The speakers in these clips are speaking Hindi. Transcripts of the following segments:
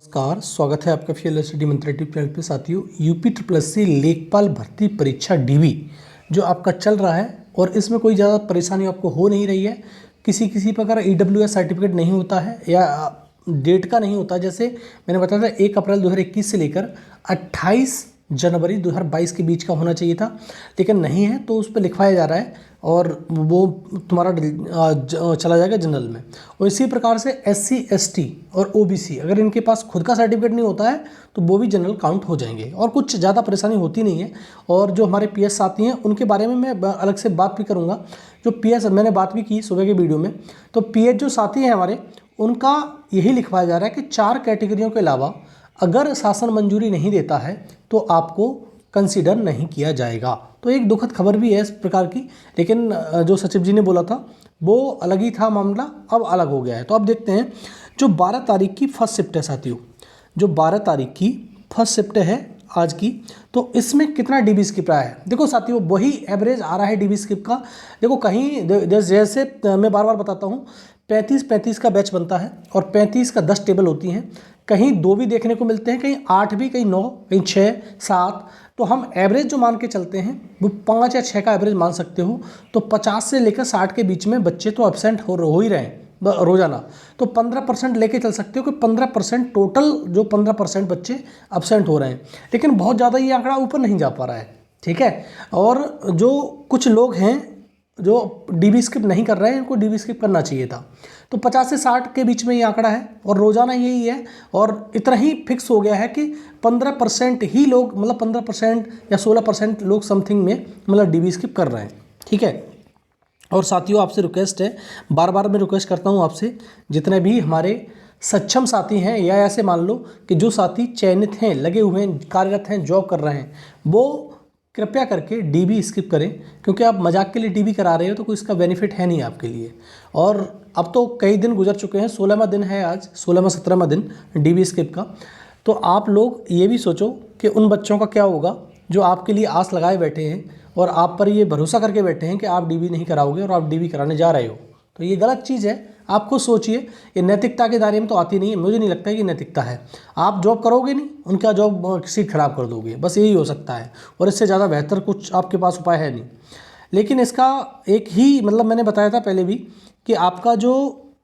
नमस्कार, स्वागत है आपका फीएलएस डी मंत्री चैनल पे। साथियों, यूपी SSC लेखपाल भर्ती परीक्षा डीवी जो आपका चल रहा है और इसमें कोई ज़्यादा परेशानी आपको हो नहीं रही है। किसी पर अगर EWS सर्टिफिकेट नहीं होता है या डेट का नहीं होता, जैसे मैंने बताया था 1 अप्रैल 2021 से लेकर 28 जनवरी 2022 के बीच का होना चाहिए था, लेकिन नहीं है, तो उस पर लिखवाया जा रहा है और वो तुम्हारा चला जाएगा जनरल में। और इसी प्रकार से SC ST और OBC अगर इनके पास खुद का सर्टिफिकेट नहीं होता है तो वो भी जनरल काउंट हो जाएंगे और कुछ ज़्यादा परेशानी होती नहीं है। और जो हमारे PS साथी हैं उनके बारे में मैं अलग से बात भी करूँगा। जो PS मैंने बात भी की सुबह के वीडियो में, तो PS जो साथी हैं हमारे, उनका यही लिखवाया जा रहा है कि 4 कैटेगरियों के अलावा अगर शासन मंजूरी नहीं देता है तो आपको कंसीडर नहीं किया जाएगा। तो एक दुखद खबर भी है इस प्रकार की, लेकिन जो सचिव जी ने बोला था वो अलग ही था मामला, अब अलग हो गया है। तो अब देखते हैं जो 12 तारीख की फर्स्ट शिफ्ट है साथियों, जो 12 तारीख की फर्स्ट शिफ्ट है आज की, तो इसमें कितना DB स्किप रहा है। देखो साथियों, वही एवरेज आ रहा है DB स्किप का। देखो कहीं जैसे मैं बार बार बताता हूँ, 35 का बैच बनता है और 35 का 10 टेबल होती हैं। कहीं 2 भी देखने को मिलते हैं, कहीं 8 भी, कहीं 9, कहीं 6, 7। तो हम एवरेज जो मान के चलते हैं वो 5 या 6 का एवरेज मान सकते हो। तो 50 से लेकर 60 के बीच में बच्चे तो एब्सेंट हो ही रहे हैं रोजाना। तो 15% लेके चल सकते हो कि 15% टोटल, जो 15% बच्चे एब्सेंट हो रहे हैं। लेकिन बहुत ज़्यादा ये आंकड़ा ऊपर नहीं जा पा रहा है, ठीक है। और जो कुछ लोग हैं जो DB स्किप नहीं कर रहे हैं, इनको DB स्किप करना चाहिए था। तो 50 से 60 के बीच में ये आंकड़ा है और रोज़ाना यही है। और इतना ही फिक्स हो गया है कि 15% ही लोग, मतलब 15% या 16% लोग समथिंग में मतलब DB स्किप कर रहे हैं, ठीक है। और साथियों, आपसे रिक्वेस्ट है, बार बार मैं रिक्वेस्ट करता हूँ आपसे, जितने भी हमारे सक्षम साथी हैं या ऐसे मान लो कि जो साथी चयनित हैं, लगे हुए हैं, कार्यरत हैं, जॉब कर रहे हैं, वो कृपया करके DB स्किप करें। क्योंकि आप मजाक के लिए DB करा रहे हो तो कोई इसका बेनिफिट है नहीं आपके लिए। और अब तो कई दिन गुजर चुके हैं, 16वां दिन है आज, 16वां 17वां दिन DB स्किप का। तो आप लोग ये भी सोचो कि उन बच्चों का क्या होगा जो आपके लिए आस लगाए बैठे हैं और आप पर ये भरोसा करके बैठे हैं कि आप DB नहीं कराओगे और आप DB कराने जा रहे हो। तो ये गलत चीज़ है। आप खुद सोचिए, ये नैतिकता के दायरे में तो आती नहीं है। मुझे नहीं लगता है कि नैतिकता है। आप जॉब करोगे नहीं, उनका जॉब सीट खराब कर दोगे, बस यही हो सकता है। और इससे ज़्यादा बेहतर कुछ आपके पास उपाय है नहीं। लेकिन इसका एक ही मतलब मैंने बताया था पहले भी कि आपका जो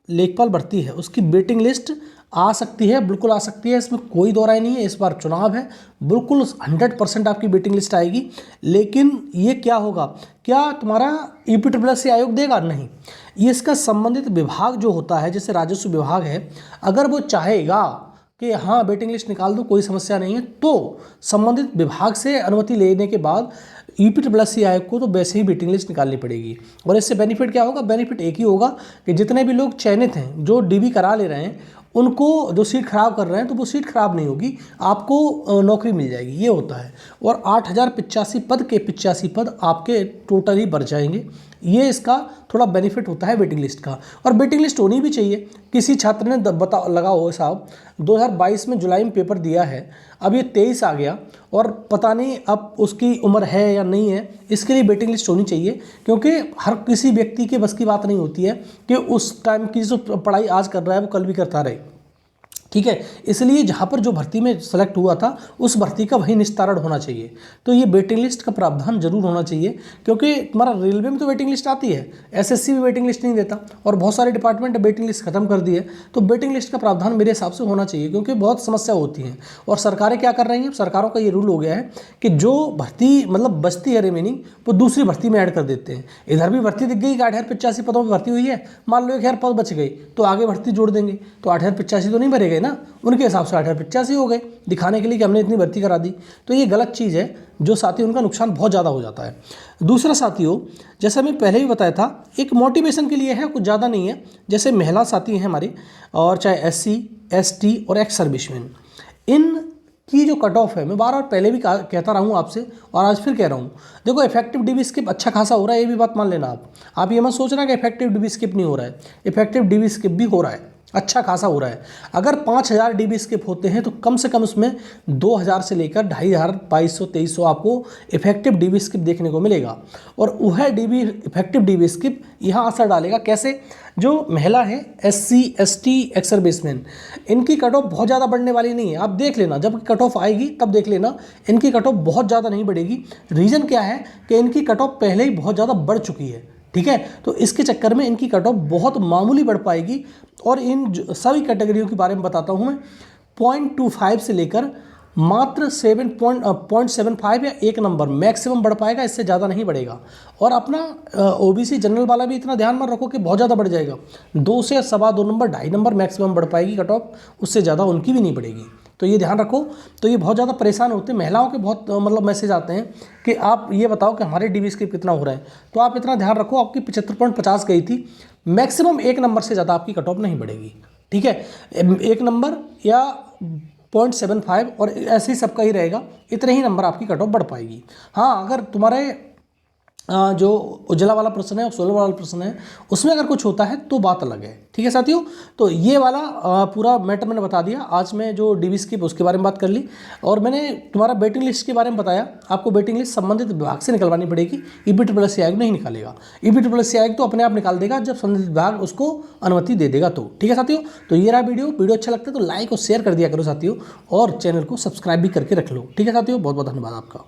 लेखपाल भर्ती है उसकी वेटिंग लिस्ट आ सकती है, बिल्कुल आ सकती है, इसमें कोई दो राय नहीं है। इस बार चुनाव है, बिल्कुल 100% आपकी वेटिंग लिस्ट आएगी। लेकिन ये क्या होगा, क्या तुम्हारा UPSSC आयोग देगा? नहीं। ये इसका संबंधित विभाग जो होता है, जैसे राजस्व विभाग है, अगर वो चाहेगा कि हाँ वेटिंग लिस्ट निकाल दो, कोई समस्या नहीं है, तो संबंधित विभाग से अनुमति लेने के बाद UPSSC आयोग को तो वैसे ही वेटिंग लिस्ट निकालनी पड़ेगी। और इससे बेनिफिट क्या होगा? बेनिफिट एक ही होगा कि जितने भी लोग चयनित हैं, जो DB करा ले रहे हैं, उनको जो सीट खराब कर रहे हैं तो वो सीट खराब नहीं होगी, आपको नौकरी मिल जाएगी, ये होता है। और 8085 पद के 85 पद आपके टोटल ही बढ़ जाएंगे। ये इसका थोड़ा बेनिफिट होता है वेटिंग लिस्ट का। और वेटिंग लिस्ट होनी भी चाहिए। किसी छात्र ने लगा हो साहब 2022 में जुलाई में पेपर दिया है, अब ये 23 आ गया और पता नहीं अब उसकी उम्र है या नहीं है, इसके लिए वेटिंग लिस्ट होनी चाहिए। क्योंकि हर किसी व्यक्ति के बस की बात नहीं होती है कि उस टाइम की जो पढ़ाई आज कर रहा है वो कल भी करता रहे, ठीक है। इसलिए जहाँ पर जो भर्ती में सेलेक्ट हुआ था उस भर्ती का वही निस्तारण होना चाहिए। तो ये वेटिंग लिस्ट का प्रावधान जरूर होना चाहिए। क्योंकि तुम्हारा रेलवे में तो वेटिंग लिस्ट आती है, SSC भी वेटिंग लिस्ट नहीं देता और बहुत सारे डिपार्टमेंट वेटिंग लिस्ट खत्म कर दी है। तो वेटिंग लिस्ट का प्रावधान मेरे हिसाब से होना चाहिए, क्योंकि बहुत समस्या होती हैं। और सरकारें क्या कर रही हैं, सरकारों का ये रूल हो गया है कि जो भर्ती मतलब बचती है रिमेनिंग, वो दूसरी भर्ती में ऐड कर देते हैं। इधर भी भर्ती दिख गई कि 8085 पदों पर भर्ती हुई है, मान लो 1000 पद बच गई तो आगे भर्ती जोड़ देंगे, तो 8085 तो नहीं भरेगा ना, उनके हिसाब से 8085 हो गए, दिखाने के लिए कि हमने इतनी भर्ती करा दी। तो ये गलत चीज़ है, जो साथी उनका नुकसान बहुत ज़्यादा हो जाता है। दूसरा साथियों, जैसा मैं पहले भी बताया था, एक मोटिवेशन के लिए है, कुछ ज़्यादा नहीं है। जैसे महिला साथी हैं हमारे, और चाहे SC ST और एक्स सर्विसमैन, इन की जो कट ऑफ है, मैं बार बार पहले भी कहता रहा हूँ आपसे और आज फिर कह रहा हूँ। देखो इफेक्टिव DB स्किप अच्छा खासा हो रहा है, ये भी बात मान लेना। आप ये मत सोचना कि इफेक्टिव DB स्किप नहीं हो रहा है, इफेक्टिव DB स्किप भी हो रहा है, अच्छा खासा हो रहा है। अगर 5000 डीबी स्किप होते हैं तो कम से कम उसमें 2000 से लेकर 2500 2200 2300 आपको इफेक्टिव डीबी स्किप देखने को मिलेगा। और वह डीबी इफेक्टिव डीबी स्किप यहाँ असर डालेगा कैसे? जो महिला है SC ST एक्स सर्विसमैन, इनकी कट ऑफ बहुत ज़्यादा बढ़ने वाली नहीं है। आप देख लेना, जब कट ऑफ आएगी तब देख लेना, इनकी कट ऑफ बहुत ज़्यादा नहीं बढ़ेगी। रीज़न क्या है कि इनकी कट ऑफ पहले ही बहुत ज़्यादा बढ़ चुकी है, ठीक है। तो इसके चक्कर में इनकी कट ऑफ बहुत मामूली बढ़ पाएगी। और इन सभी कैटेगरियों के बारे में बताता हूँ मैं। 0.25 से लेकर मात्र 0.75 या 1 नंबर मैक्सिमम बढ़ पाएगा, इससे ज़्यादा नहीं बढ़ेगा। और अपना OBC जनरल वाला भी इतना ध्यान मत रखो कि बहुत ज़्यादा बढ़ जाएगा। 2 से 2.25 नंबर 2.5 नंबर मैक्सिमम बढ़ पाएगी कट ऑफ, उससे ज़्यादा उनकी भी नहीं बढ़ेगी। तो ये ध्यान रखो। तो ये बहुत ज़्यादा परेशान होते हैं महिलाओं के, बहुत मतलब मैसेज आते हैं कि आप ये बताओ कि हमारे डीबी स्किप कितना हो रहा है। तो आप इतना ध्यान रखो, आपकी 75.50 गई थी, मैक्सिमम 1 नंबर से ज़्यादा आपकी कट ऑफ नहीं बढ़ेगी, ठीक है। 1 नंबर या 0.75 और ऐसे ही सबका ही रहेगा, इतने ही नंबर आपकी कट ऑफ बढ़ पाएगी। हाँ, अगर तुम्हारे जो उज्ज्वला वाला प्रश्न है और सोलर वाला प्रश्न है उसमें अगर कुछ होता है तो बात अलग है, ठीक है साथियों। तो ये वाला पूरा मैटर मैंने बता दिया। आज मैं जो डीबी स्किप उसके बारे में बात कर ली, और मैंने तुम्हारा वेटिंग लिस्ट के बारे में बताया। आपको वेटिंग लिस्ट संबंधित विभाग से निकलवानी पड़ेगी, EBSSC आयोग नहीं निकालेगा। EBSSC आयोग तो अपने आप निकाल देगा जब संबंधित विभाग उसको अनुमति दे देगा तो, ठीक है साथियों। तो ये रहा वीडियो अच्छा लगता है तो लाइक और शेयर कर दिया करो साथियों, और चैनल को सब्सक्राइब भी करके रख लो, ठीक है साथियों। बहुत बहुत धन्यवाद आपका।